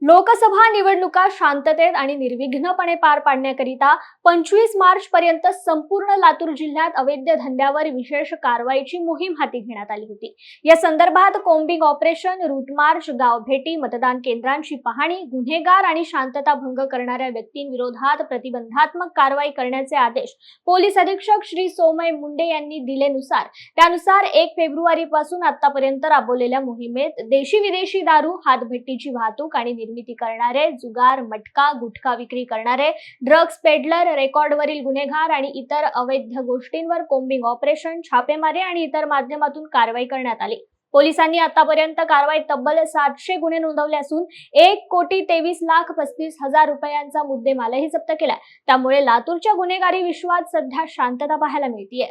लोकसभा निवडणुका शांततेत आणि निर्विघ्नपणे पार पाडण्याकरिता 25 मार्च पर्यंत संपूर्ण लातूर जिल्ह्यात अवैध धंद्यावर विशेष कारवाईची मोहीम हाती घेण्यात आली होती। या संदर्भात कोम्बिंग ऑपरेशन, रूट मार्च, गाव भेटी, मतदान केंद्रांची पाहणी, गुन्हेगार आणि शांतता भंग करणाऱ्या व्यक्तींविरोधात प्रतिबंधात्मक कारवाई करण्याचे आदेश पोलीस अधीक्षक श्री सोमय मुंडे यांनी दिल्यानुसार त्यानुसार 1 फेब्रुवारी पासून आतापर्यंत राबवलेल्या मोहिमेत देशी विदेशी दारू, हातभट्टीची वाहतूक आणि निर्मिती करणारे, जुगार, मटका, गुटखा विक्री करणारे, ड्रग्ज पेडलर, रेकॉर्डवरील गुन्हेगार आणि इतर अवैध गोष्टींवर कोम्बिंग ऑपरेशन, छापेमारी आणि इतर माध्यमातून कारवाई करण्यात आली। पोलिसांनी आतापर्यंत कारवाईत तब्बल 700 गुन्हे नोंदवले असून 1,23,35,00,000 रुपयांचा मुद्देमालही जप्त केलाय। त्यामुळे लातूरच्या गुन्हेगारी विश्वात सध्या शांतता पाहायला मिळतेय।